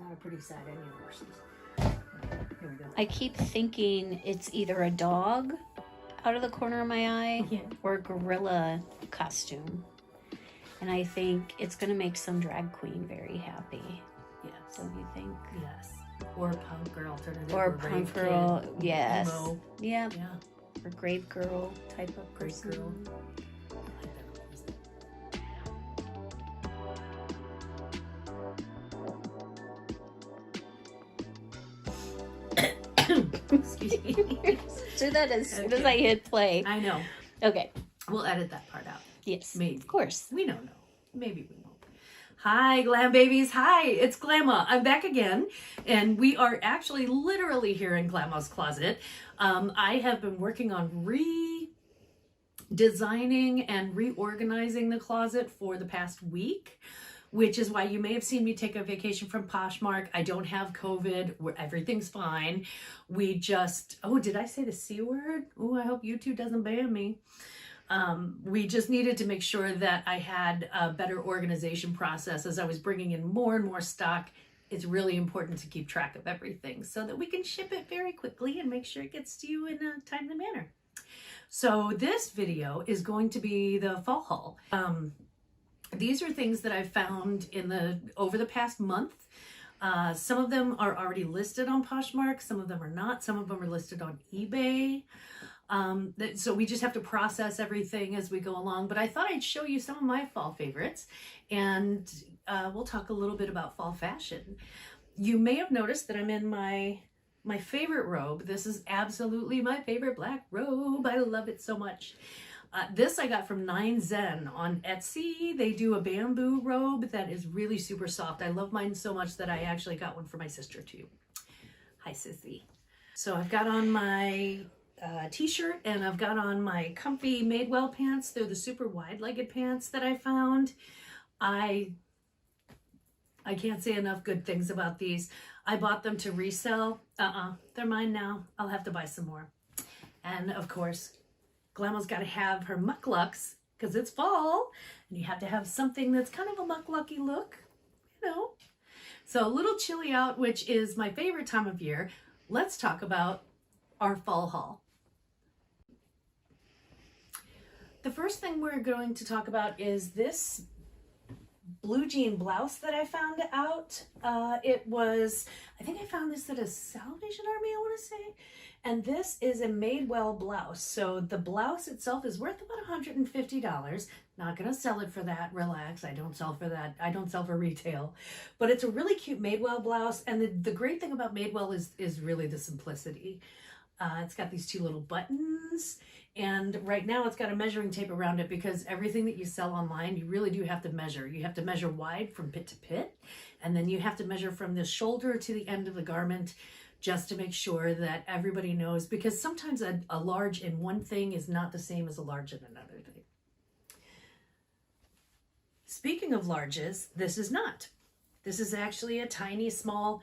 not a pretty sight any of horses. Here we go. I keep thinking it's either a dog out of the corner of my eye or a gorilla costume. And I think it's going to make some drag queen very happy. Yes. So you think? Yes. Or punk girl alternative. Or punk girl, kid, yes. Emo. Yeah. Yeah. Or grave girl type of Grave person. girl. Excuse me. Do that as soon as I hit play. I know. Okay. We'll edit that part out. Yes. Maybe. Of course. We don't know. Maybe we won't. Hi, Glam Babies. Hi, it's Glamma. I'm back again. And we are actually literally here in Glamma'z closet. I have been working on redesigning and reorganizing the closet for the past week, which is why you may have seen me take a vacation from Poshmark. I don't have COVID. Everything's fine. We just, oh, did I say the C word? Oh, I hope YouTube doesn't ban me. We just needed to make sure that I had a better organization process as I was bringing in more and more stock. It's really important to keep track of everything so that we can ship it very quickly and make sure it gets to you in a timely manner. So this video is going to be the fall haul. These are things that I've found over the past month. Some of them are already listed on Poshmark. Some of them are not. Some of them are listed on eBay. So we just have to process everything as we go along. But I thought I'd show you some of my fall favorites, and we'll talk a little bit about fall fashion. You may have noticed that I'm in my favorite robe. This is absolutely my favorite black robe. I love it so much. This I got from 9 Zen on Etsy. They do a bamboo robe that is really super soft. I love mine so much that I actually got one for my sister too. Hi, sissy. So I've got on my t-shirt and I've got on my comfy Madewell pants. They're the super wide-legged pants that I found. I can't say enough good things about these. I bought them to resell. They're mine now. I'll have to buy some more. And of course, Glamma'z got to have her mucklucks because it's fall and you have to have something that's kind of a mucklucky look, you know. So a little chilly out, which is my favorite time of year. Let's talk about our fall haul. The first thing we're going to talk about is this blue jean blouse that I found out. I think I found this at a Salvation Army, I want to say. And this is a Madewell blouse. So the blouse itself is worth about $150. Not going to sell it for that. Relax. I don't sell for that. I don't sell for retail. But it's a really cute Madewell blouse. And the great thing about Madewell is really the simplicity. It's got these two little buttons. And right now it's got a measuring tape around it because everything that you sell online, you really do have to measure. You have to measure wide from pit to pit. And then you have to measure from the shoulder to the end of the garment just to make sure that everybody knows, because sometimes a large in one thing is not the same as a large in another thing. Speaking of larges, this is not. This is actually a tiny, small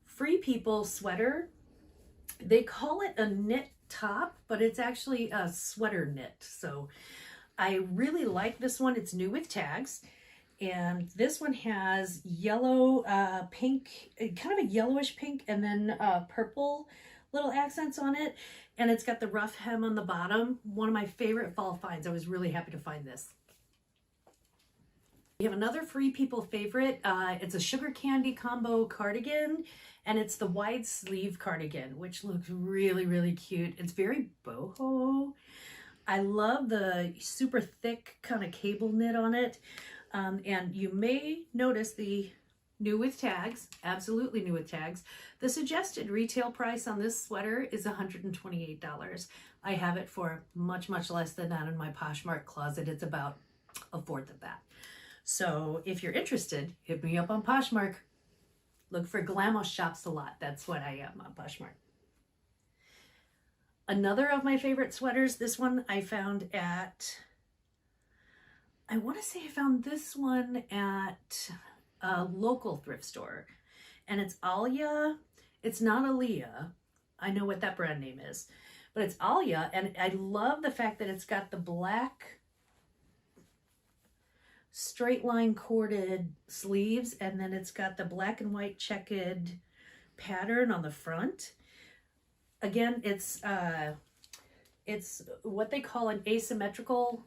Free People sweater. They call it a knit top, but it's actually a sweater knit. So I really like this one. It's new with tags. And this one has yellow, pink, kind of a yellowish pink, and then purple little accents on it. And it's got the rough hem on the bottom. One of my favorite fall finds. I was really happy to find this. We have another Free People favorite. It's a sugar candy combo cardigan, and it's the wide sleeve cardigan, which looks really, really cute. It's very boho. I love the super thick kind of cable knit on it. And you may notice the new with tags, absolutely new with tags. The suggested retail price on this sweater is $128. I have it for much, much less than that in my Poshmark closet. It's about a fourth of that. So if you're interested, hit me up on Poshmark. Look for Glammashopsalot. That's what I am on Poshmark. Another of my favorite sweaters, this one I found at, I want to say I found this one at a local thrift store. And it's Alia. It's not Aaliyah. I know what that brand name is. But it's Alia. And I love the fact that it's got the black straight line corded sleeves, and then it's got the black and white checkered pattern on the front. Again, it's what they call an asymmetrical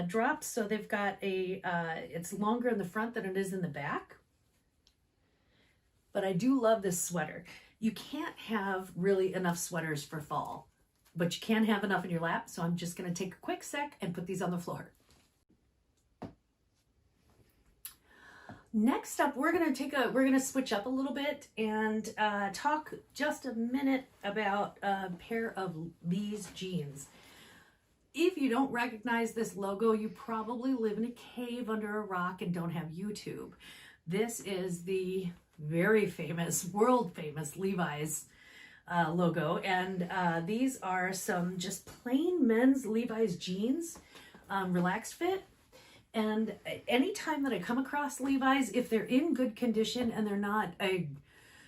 drop. So they've got it's longer in the front than it is in the back. But I do love this sweater. You can't have really enough sweaters for fall, but you can have enough in your lap. So I'm just going to take a quick sec and put these on the floor. Next up, we're gonna switch up a little bit and talk just a minute about a pair of these jeans. If you don't recognize this logo, you probably live in a cave under a rock and don't have YouTube. This is the very famous, world famous Levi's logo, and these are some just plain men's Levi's jeans, relaxed fit. And anytime that I come across Levi's, if they're in good condition and they're not a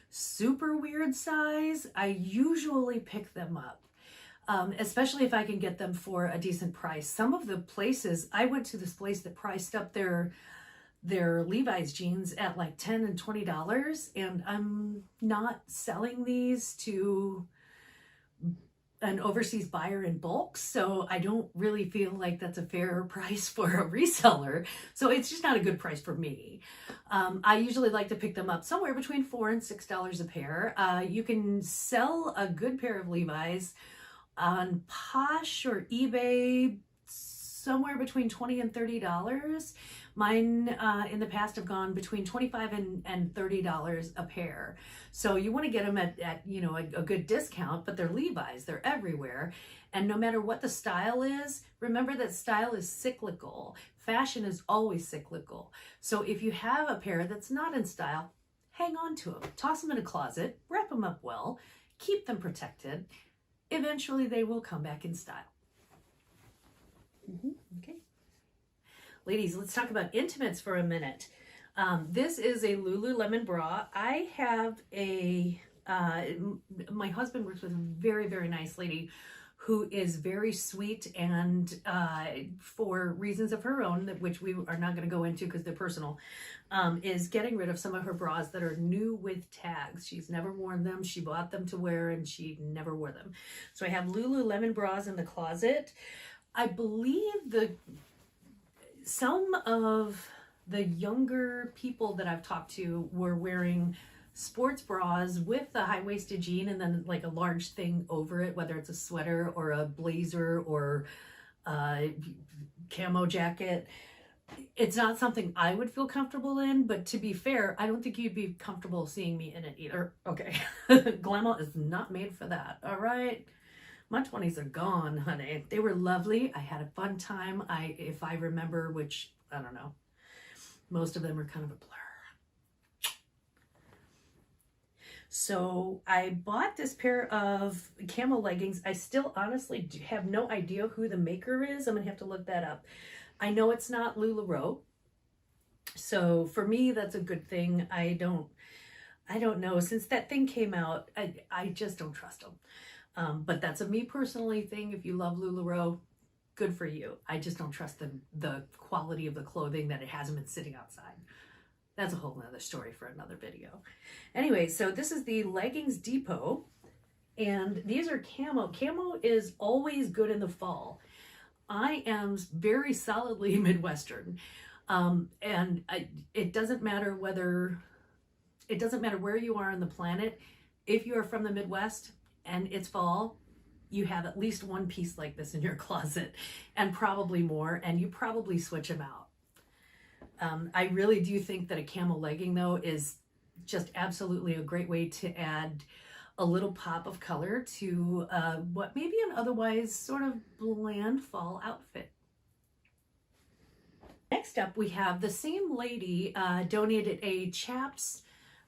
super weird size, I usually pick them up, especially if I can get them for a decent price. Some of the places, I went to this place that priced up their Levi's jeans at like $10 and $20, and I'm not selling these to an overseas buyer in bulk, so I don't really feel like that's a fair price for a reseller. So it's just not a good price for me. I usually like to pick them up somewhere between $4 and $6 a pair. You can sell a good pair of Levi's on Posh or eBay somewhere between $20 and $30. Mine in the past have gone between $25 and $30 a pair. So you want to get them at you know, a good discount, but they're Levi's, they're everywhere. And no matter what the style is, remember that style is cyclical. Fashion is always cyclical. So if you have a pair that's not in style, hang on to them, toss them in a closet, wrap them up well, keep them protected. Eventually they will come back in style. Okay. Ladies, let's talk about intimates for a minute. This is a Lululemon bra. I have my husband works with a very, very nice lady who is very sweet, and for reasons of her own, which we are not going to go into because they're personal, is getting rid of some of her bras that are new with tags. She's never worn them. She bought them to wear and she never wore them. So I have Lululemon bras in the closet. I believe some of the younger people that I've talked to were wearing sports bras with the high-waisted jean and then like a large thing over it, whether it's a sweater or a blazer or a camo jacket. It's not something I would feel comfortable in, but to be fair, I don't think you'd be comfortable seeing me in it either. Okay. Glamma'z is not made for that. All right. My 20s are gone, honey. They were lovely. I had a fun time. If I remember, which I don't know, most of them are kind of a blur. So I bought this pair of camo leggings. I still honestly have no idea who the maker is. I'm gonna have to look that up. I know it's not LuLaRoe. So for me, that's a good thing. I don't know. Since that thing came out, I just don't trust them. But that's a me personally thing. If you love LuLaRoe, good for you. I just don't trust the quality of the clothing, that it hasn't been sitting outside. That's a whole nother story for another video. Anyway, so this is the Leggings Depot, and these are camo. Camo is always good in the fall. I am very solidly Midwestern, and it doesn't matter where you are on the planet. If you are from the Midwest and it's fall, you have at least one piece like this in your closet, and probably more, and you probably switch them out. I really do think that a camo legging, though, is just absolutely a great way to add a little pop of color to what may be an otherwise sort of bland fall outfit. Next up, we have the same lady donated a Chaps,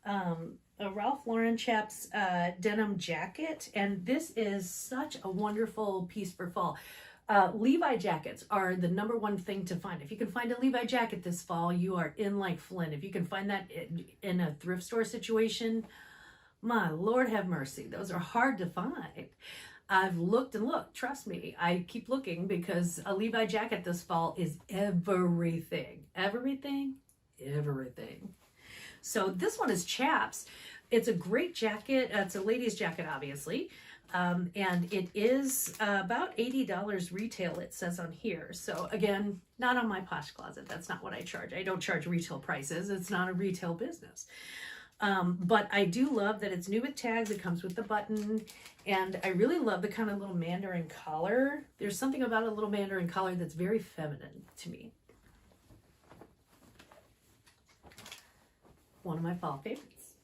a Ralph Lauren Chaps denim jacket, and this is such a wonderful piece for fall. Levi jackets are the #1 thing to find. If you can find a Levi jacket this fall, you are in like Flynn. If you can find that in a thrift store situation, my Lord have mercy. Those are hard to find. I've looked and looked, trust me. I keep looking because a Levi jacket this fall is everything. Everything. So this one is chaps. It's a great jacket. It's a ladies jacket, obviously. And it is about $80 retail, it says on here. So again, not on my Posh Closet. That's not what I charge. I don't charge retail prices. It's not a retail business. But I do love that it's new with tags. It comes with the button. And I really love the kind of little mandarin collar. There's something about a little mandarin collar that's very feminine to me. One of my fall favorites.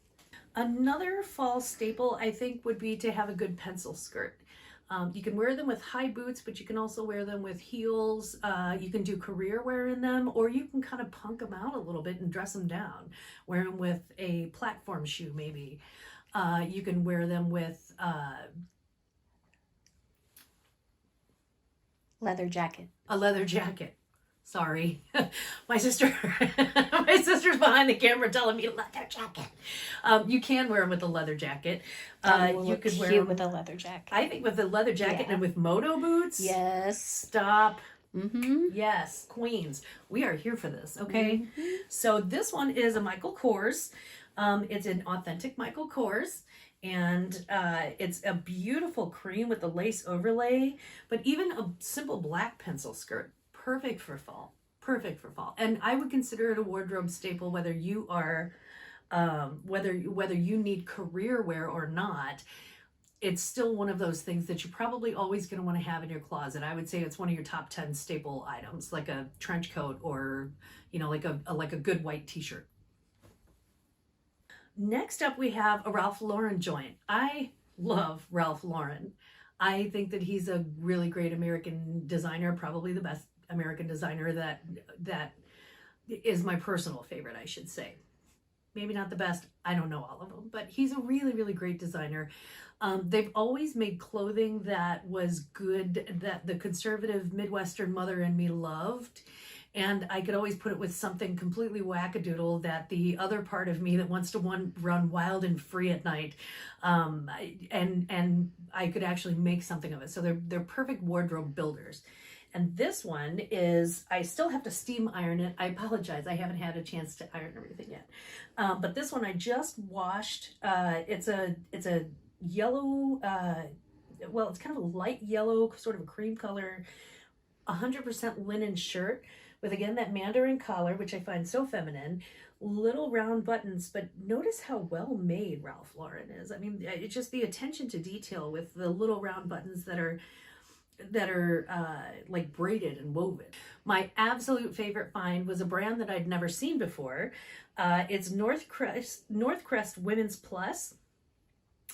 Another fall staple, I think, would be to have a good pencil skirt. You can wear them with high boots, but you can also wear them with heels. You can do career wear in them, or you can kind of punk them out a little bit and dress them down. Wear them with a platform shoe, maybe. You can wear them with leather jacket. A leather jacket. Sorry, my sister's behind the camera telling me leather jacket. You can wear them with a leather jacket. You could wear them with a leather jacket. I think with a leather jacket and with moto boots. Yes. Stop. Yes, queens. We are here for this. Okay. So this one is a Michael Kors. It's an authentic Michael Kors. And it's a beautiful cream with the lace overlay, but even a simple black pencil skirt. Perfect for fall. And I would consider it a wardrobe staple, whether you are, whether you need career wear or not. It's still one of those things that you're probably always going to want to have in your closet. I would say it's one of your top 10 staple items, like a trench coat or, like a good white t-shirt. Next up, we have a Ralph Lauren joint. I love Ralph Lauren. I think that he's a really great American designer, probably the best American designer that is my personal favorite, I should say. Maybe not the best. I don't know all of them, but he's a really, really great designer. They've always made clothing that was good, that the conservative Midwestern mother in me loved. And I could always put it with something completely wackadoodle that the other part of me that wants to run wild and free at night, and I could actually make something of it. So they're perfect wardrobe builders. And this one is, I still have to steam iron it. I apologize, I haven't had a chance to iron everything yet. But this one I just washed. It's a yellow, well, it's kind of a light yellow, sort of a cream color, 100% linen shirt with, again, that mandarin collar, which I find so feminine, little round buttons, but notice how well made Ralph Lauren is. I mean, it's just the attention to detail with the little round buttons that are like braided and woven. My absolute favorite find was a brand that I'd never seen before. It's North Crest Women's Plus,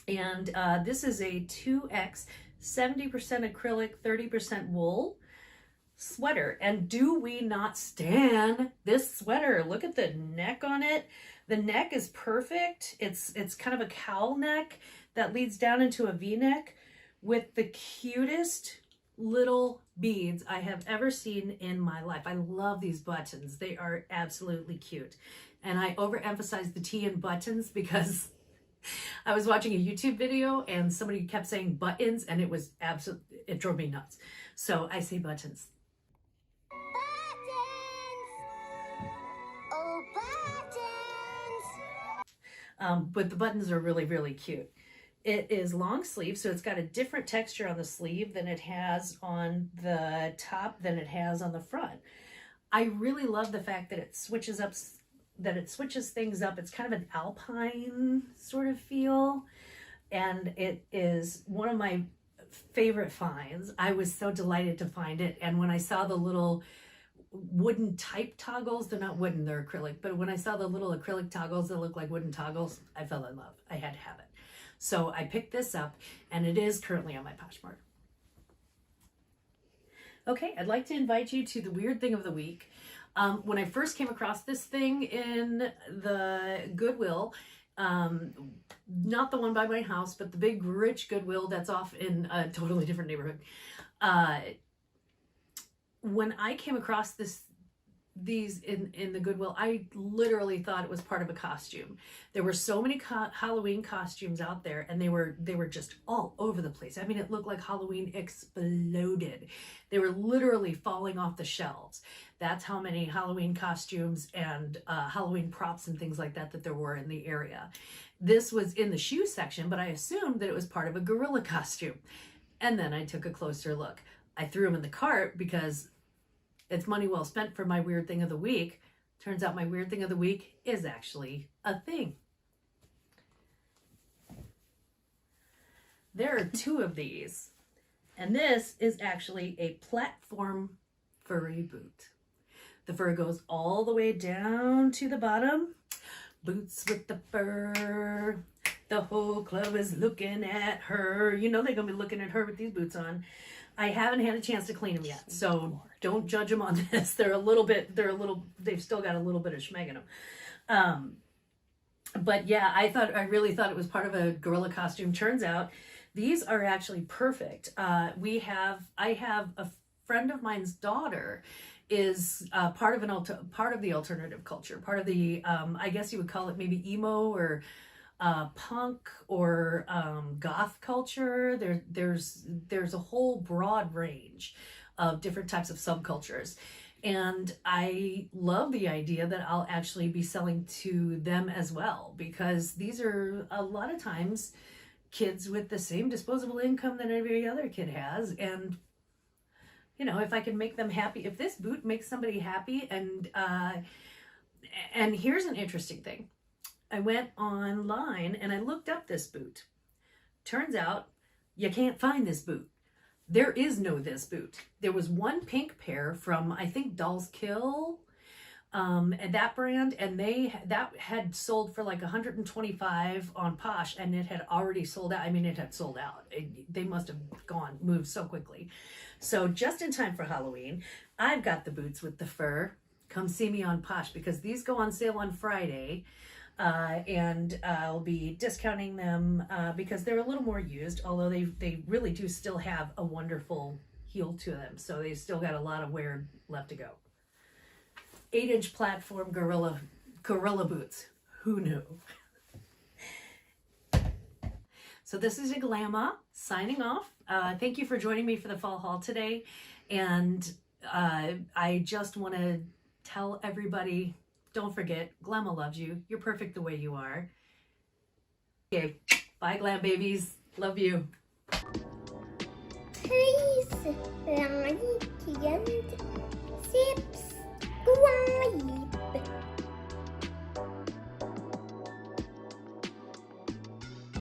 and this is a 2X 70% acrylic 30% wool sweater. And do we not stan this sweater? Look at the neck on it. The neck is perfect. It's kind of a cowl neck that leads down into a V-neck with the cutest little beads I have ever seen in my life. I love these buttons. They are absolutely cute. And I overemphasize the T in buttons because I was watching a YouTube video and somebody kept saying buttons, and it drove me nuts. So I say buttons. But the buttons are really, really cute. It is long sleeve, so it's got a different texture on the sleeve than it has on the top than it has on the front. I really love the fact that it switches things up. It's kind of an alpine sort of feel, and it is one of my favorite finds. I was so delighted to find it, and when I saw the little wooden type toggles, they're not wooden, they're acrylic, but when I saw the little acrylic toggles that look like wooden toggles, I fell in love. I had to have it. So I picked this up, and it is currently on my Poshmark. Okay, I'd like to invite you to the weird thing of the week. When I first came across this thing in the Goodwill, not the one by my house, but the big rich Goodwill that's off in a totally different neighborhood. When I came across this these in the Goodwill, I literally thought it was part of a costume. There were so many Halloween costumes out there, and they were just all over the place. I mean, it looked like Halloween exploded. They were literally falling off the shelves. That's how many Halloween costumes and Halloween props and things like that there were in the area. This was in the shoe section, but I assumed that it was part of a gorilla costume. And then I took a closer look. I threw them in the cart because it's money well spent for my weird thing of the week. Turns out my weird thing of the week is actually a thing. There are two of these. And this is actually a platform furry boot. The fur goes all the way down to the bottom. Boots with the fur. The whole club is looking at her. You know they're going to be looking at her with these boots on. I haven't had a chance to clean them yet, so don't judge them on this. They've still got a little bit of schmeg in them. But yeah, I really thought it was part of a gorilla costume. Turns out these are actually perfect. I have a friend of mine's daughter is part of the alternative culture, part of the, I guess you would call it maybe emo or punk or goth culture. There's a whole broad range of different types of subcultures, and I love the idea that I'll actually be selling to them as well, because these are a lot of times kids with the same disposable income that every other kid has, and you know, if I can make them happy, if this boot makes somebody happy, and here's an interesting thing. I went online and I looked up this boot. Turns out you can't find this boot. There is no this boot. There was one pink pair from, I think, Doll's Kill, and that brand, and that had sold for like $125 on Posh, and it had already sold out. I mean, it had sold out. They must have moved so quickly. So just in time for Halloween, I've got the boots with the fur. Come see me on Posh, because these go on sale on Friday. And I'll be discounting them because they're a little more used, although they really do still have a wonderful heel to them. So they still got a lot of wear left to go. 8-inch platform gorilla boots. Who knew? So this is a Glamma'z signing off. Thank you for joining me for the fall haul today. And I just want to tell everybody, don't forget, Glamma'z loves you. You're perfect the way you are. Okay, bye glam babies. Love you. Please like and subscribe.